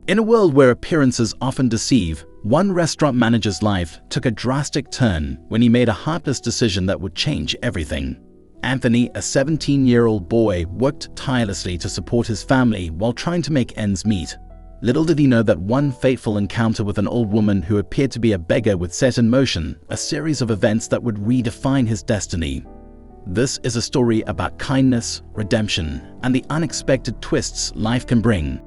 In a world where appearances often deceive, one restaurant manager's life took a drastic turn when he made a heartless decision that would change everything. Anthony, a 17-year-old boy, worked tirelessly to support his family while trying to make ends meet. Little did he know that one fateful encounter with an old woman who appeared to be a beggar would set in motion a series of events that would redefine his destiny. This is a story about kindness, redemption, and the unexpected twists life can bring.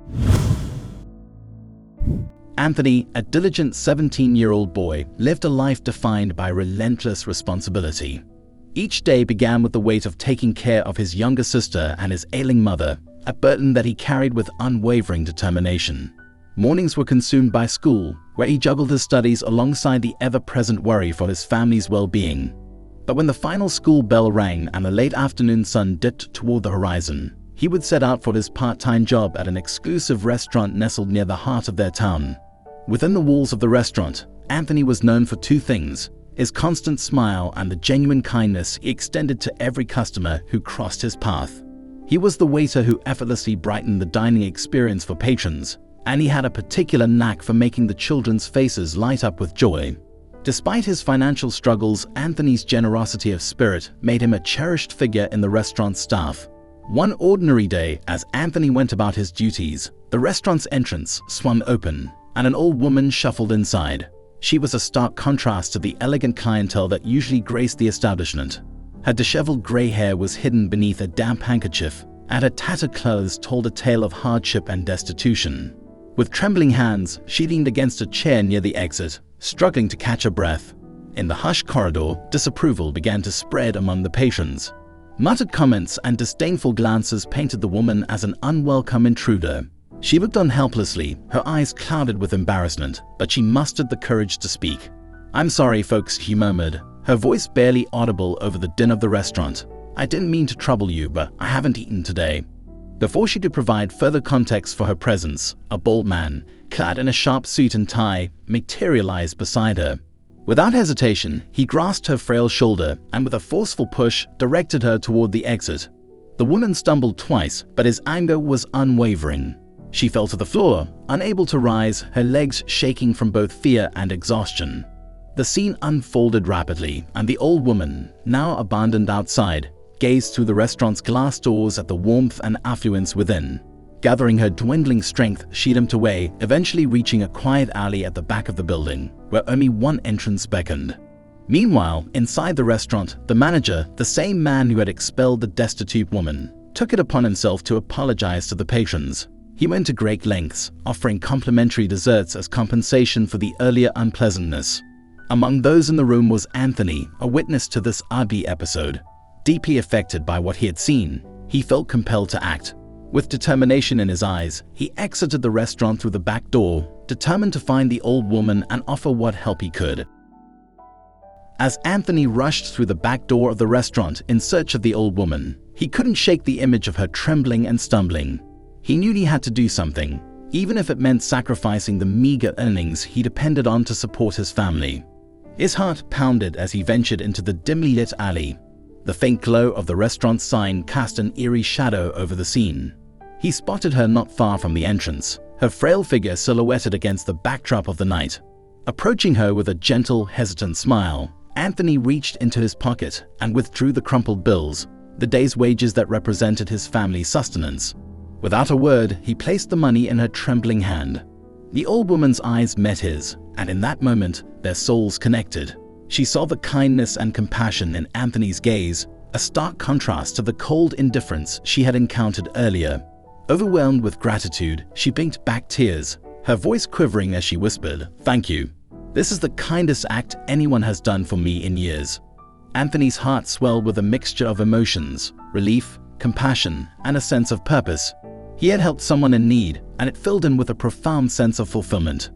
Anthony, a diligent 17-year-old boy, lived a life defined by relentless responsibility. Each day began with the weight of taking care of his younger sister and his ailing mother, a burden that he carried with unwavering determination. Mornings were consumed by school, where he juggled his studies alongside the ever-present worry for his family's well-being. But when the final school bell rang and the late afternoon sun dipped toward the horizon, he would set out for his part-time job at an exclusive restaurant nestled near the heart of their town. Within the walls of the restaurant, Anthony was known for two things: his constant smile and the genuine kindness he extended to every customer who crossed his path. He was the waiter who effortlessly brightened the dining experience for patrons, and he had a particular knack for making the children's faces light up with joy. Despite his financial struggles, Anthony's generosity of spirit made him a cherished figure in the restaurant's staff. One ordinary day, as Anthony went about his duties, the restaurant's entrance swung open, and an old woman shuffled inside. She was a stark contrast to the elegant clientele that usually graced the establishment. Her disheveled gray hair was hidden beneath a damp handkerchief, and her tattered clothes told a tale of hardship and destitution. With trembling hands, she leaned against a chair near the exit, struggling to catch her breath. In the hushed corridor, disapproval began to spread among the patrons. Muttered comments and disdainful glances painted the woman as an unwelcome intruder. She looked on helplessly, her eyes clouded with embarrassment, but she mustered the courage to speak. "I'm sorry, folks," she murmured, her voice barely audible over the din of the restaurant. "I didn't mean to trouble you, but I haven't eaten today." Before she could provide further context for her presence, a bald man, clad in a sharp suit and tie, materialized beside her. Without hesitation, he grasped her frail shoulder and with a forceful push directed her toward the exit. The woman stumbled twice, but his anger was unwavering. She fell to the floor, unable to rise, her legs shaking from both fear and exhaustion. The scene unfolded rapidly, and the old woman, now abandoned outside, gazed through the restaurant's glass doors at the warmth and affluence within. Gathering her dwindling strength, she limped away, eventually reaching a quiet alley at the back of the building, where only one entrance beckoned. Meanwhile, inside the restaurant, the manager, the same man who had expelled the destitute woman, took it upon himself to apologize to the patrons. He went to great lengths, offering complimentary desserts as compensation for the earlier unpleasantness. Among those in the room was Anthony, a witness to this ugly episode. Deeply affected by what he had seen, he felt compelled to act. With determination in his eyes, he exited the restaurant through the back door, determined to find the old woman and offer what help he could. As Anthony rushed through the back door of the restaurant in search of the old woman, he couldn't shake the image of her trembling and stumbling. He knew he had to do something, even if it meant sacrificing the meager earnings he depended on to support his family. His heart pounded as he ventured into the dimly lit alley. The faint glow of the restaurant's sign cast an eerie shadow over the scene. He spotted her not far from the entrance, her frail figure silhouetted against the backdrop of the night. Approaching her with a gentle, hesitant smile, Anthony reached into his pocket and withdrew the crumpled bills, the day's wages that represented his family's sustenance. Without a word, he placed the money in her trembling hand. The old woman's eyes met his, and in that moment, their souls connected. She saw the kindness and compassion in Anthony's gaze, a stark contrast to the cold indifference she had encountered earlier. Overwhelmed with gratitude, she blinked back tears, her voice quivering as she whispered, "Thank you. This is the kindest act anyone has done for me in years." Anthony's heart swelled with a mixture of emotions, relief, compassion, and a sense of purpose. He had helped someone in need, and it filled him with a profound sense of fulfillment.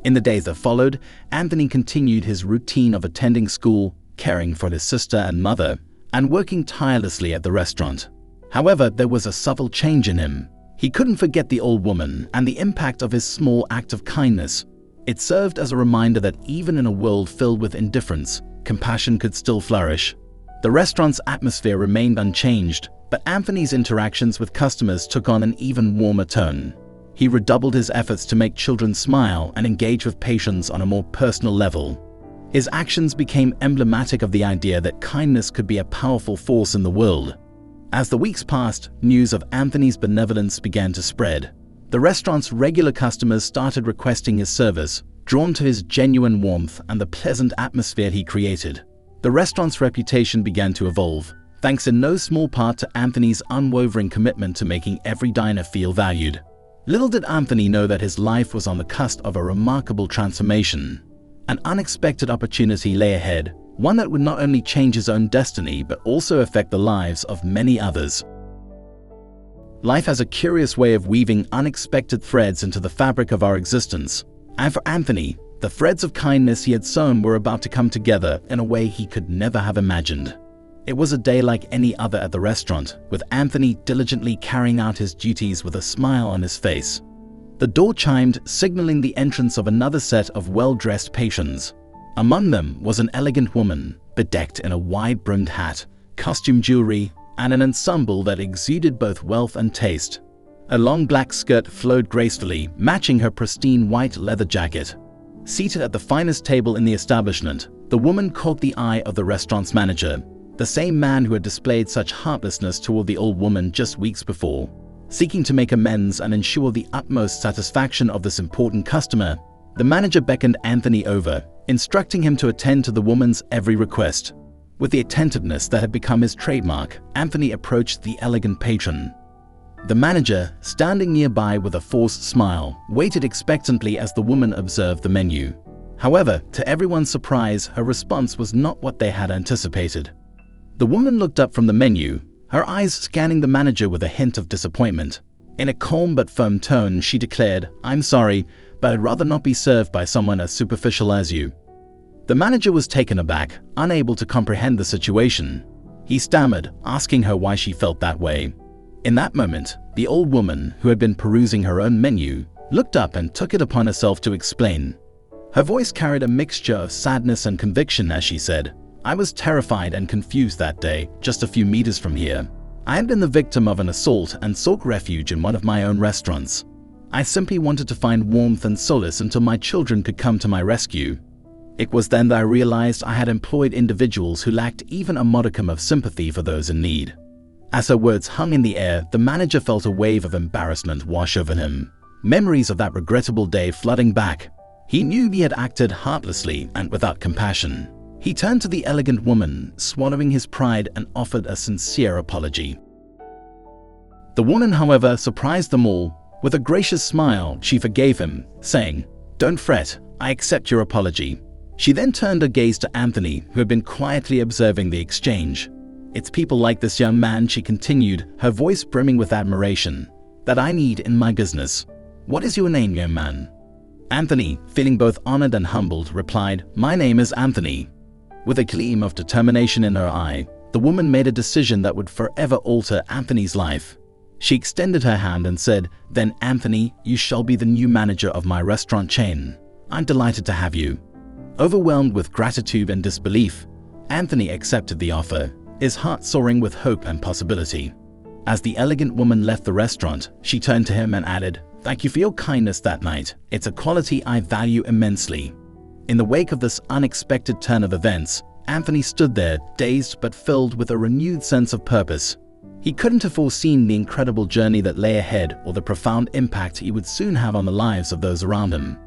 In the days that followed, Anthony continued his routine of attending school, caring for his sister and mother, and working tirelessly at the restaurant. However, there was a subtle change in him. He couldn't forget the old woman and the impact of his small act of kindness. It served as a reminder that even in a world filled with indifference, compassion could still flourish. The restaurant's atmosphere remained unchanged, but Anthony's interactions with customers took on an even warmer tone. He redoubled his efforts to make children smile and engage with patrons on a more personal level. His actions became emblematic of the idea that kindness could be a powerful force in the world. As the weeks passed, news of Anthony's benevolence began to spread. The restaurant's regular customers started requesting his service, drawn to his genuine warmth and the pleasant atmosphere he created. The restaurant's reputation began to evolve, thanks in no small part to Anthony's unwavering commitment to making every diner feel valued. Little did Anthony know that his life was on the cusp of a remarkable transformation. An unexpected opportunity lay ahead, one that would not only change his own destiny but also affect the lives of many others. Life has a curious way of weaving unexpected threads into the fabric of our existence. And for Anthony, the threads of kindness he had sewn were about to come together in a way he could never have imagined. It was a day like any other at the restaurant, with Anthony diligently carrying out his duties with a smile on his face. The door chimed, signaling the entrance of another set of well-dressed patrons. Among them was an elegant woman, bedecked in a wide-brimmed hat, costume jewelry, and an ensemble that exuded both wealth and taste. A long black skirt flowed gracefully, matching her pristine white leather jacket. Seated at the finest table in the establishment, the woman caught the eye of the restaurant's manager, the same man who had displayed such heartlessness toward the old woman just weeks before. Seeking to make amends and ensure the utmost satisfaction of this important customer, the manager beckoned Anthony over, instructing him to attend to the woman's every request. With the attentiveness that had become his trademark, Anthony approached the elegant patron. The manager, standing nearby with a forced smile, waited expectantly as the woman observed the menu. However, to everyone's surprise, her response was not what they had anticipated. The woman looked up from the menu, her eyes scanning the manager with a hint of disappointment. In a calm but firm tone, she declared, "I'm sorry, but I'd rather not be served by someone as superficial as you." The manager was taken aback, unable to comprehend the situation. He stammered, asking her why she felt that way. In that moment, the old woman, who had been perusing her own menu, looked up and took it upon herself to explain. Her voice carried a mixture of sadness and conviction as she said, "I was terrified and confused that day, just a few meters from here. I had been the victim of an assault and sought refuge in one of my own restaurants. I simply wanted to find warmth and solace until my children could come to my rescue. It was then that I realized I had employed individuals who lacked even a modicum of sympathy for those in need." As her words hung in the air, the manager felt a wave of embarrassment wash over him. Memories of that regrettable day flooding back. He knew he had acted heartlessly and without compassion. He turned to the elegant woman, swallowing his pride, and offered a sincere apology. The woman, however, surprised them all. With a gracious smile, she forgave him, saying, "Don't fret, I accept your apology." She then turned her gaze to Anthony, who had been quietly observing the exchange. "It's people like this young man," she continued, her voice brimming with admiration, "that I need in my business. What is your name, young man?" Anthony, feeling both honored and humbled, replied, "My name is Anthony." With a gleam of determination in her eye, the woman made a decision that would forever alter Anthony's life. She extended her hand and said, "Then Anthony, you shall be the new manager of my restaurant chain. I'm delighted to have you." Overwhelmed with gratitude and disbelief, Anthony accepted the offer, his heart soaring with hope and possibility. As the elegant woman left the restaurant, she turned to him and added, "Thank you for your kindness that night. It's a quality I value immensely." In the wake of this unexpected turn of events, Anthony stood there, dazed but filled with a renewed sense of purpose. He couldn't have foreseen the incredible journey that lay ahead or the profound impact he would soon have on the lives of those around him.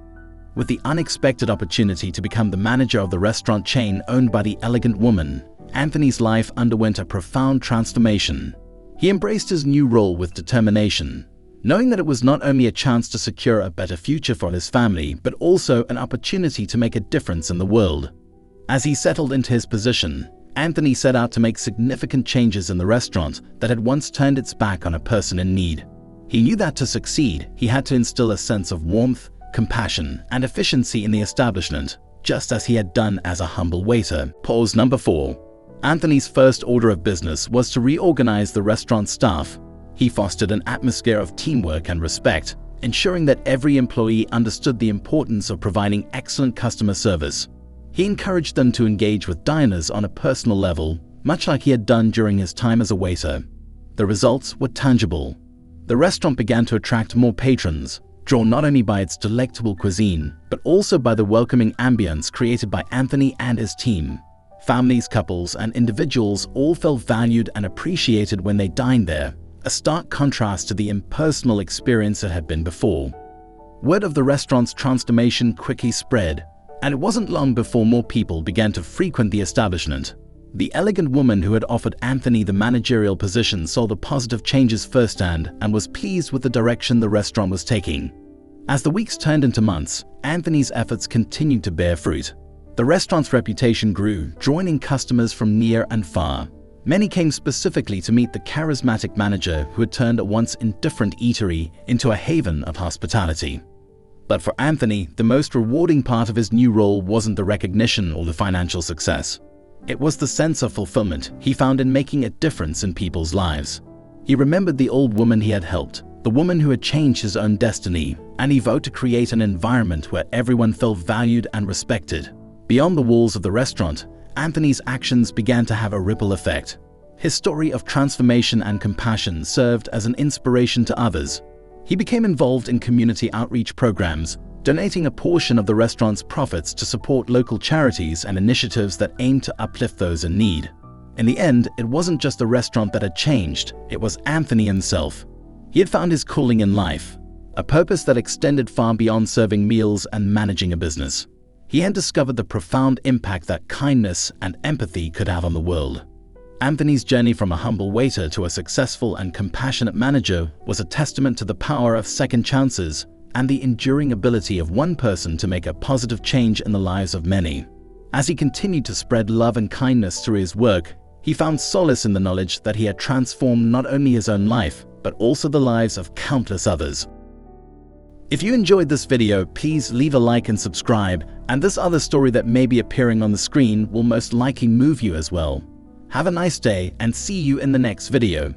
With the unexpected opportunity to become the manager of the restaurant chain owned by the elegant woman, Anthony's life underwent a profound transformation. He embraced his new role with determination, knowing that it was not only a chance to secure a better future for his family, but also an opportunity to make a difference in the world. As he settled into his position, Anthony set out to make significant changes in the restaurant that had once turned its back on a person in need. He knew that to succeed, he had to instill a sense of warmth, compassion, and efficiency in the establishment, just as he had done as a humble waiter. Pause number 4. Anthony's first order of business was to reorganize the restaurant staff. He fostered an atmosphere of teamwork and respect, ensuring that every employee understood the importance of providing excellent customer service. He encouraged them to engage with diners on a personal level, much like he had done during his time as a waiter. The results were tangible. The restaurant began to attract more patrons, drawn not only by its delectable cuisine, but also by the welcoming ambience created by Anthony and his team. Families, couples, and individuals all felt valued and appreciated when they dined there, a stark contrast to the impersonal experience it had been before. Word of the restaurant's transformation quickly spread, and it wasn't long before more people began to frequent the establishment. The elegant woman who had offered Anthony the managerial position saw the positive changes firsthand and was pleased with the direction the restaurant was taking. As the weeks turned into months, Anthony's efforts continued to bear fruit. The restaurant's reputation grew, drawing in customers from near and far. Many came specifically to meet the charismatic manager who had turned a once indifferent eatery into a haven of hospitality. But for Anthony, the most rewarding part of his new role wasn't the recognition or the financial success. It was the sense of fulfillment he found in making a difference in people's lives. He remembered the old woman he had helped, the woman who had changed his own destiny, and he vowed to create an environment where everyone felt valued and respected. Beyond the walls of the restaurant, Anthony's actions began to have a ripple effect. His story of transformation and compassion served as an inspiration to others. He became involved in community outreach programs, donating a portion of the restaurant's profits to support local charities and initiatives that aimed to uplift those in need. In the end, it wasn't just the restaurant that had changed, it was Anthony himself. He had found his calling in life, a purpose that extended far beyond serving meals and managing a business. He had discovered the profound impact that kindness and empathy could have on the world. Anthony's journey from a humble waiter to a successful and compassionate manager was a testament to the power of second chances and the enduring ability of one person to make a positive change in the lives of many. As he continued to spread love and kindness through his work, he found solace in the knowledge that he had transformed not only his own life, but also the lives of countless others. If you enjoyed this video, please leave a like and subscribe, and this other story that may be appearing on the screen will most likely move you as well. Have a nice day and see you in the next video.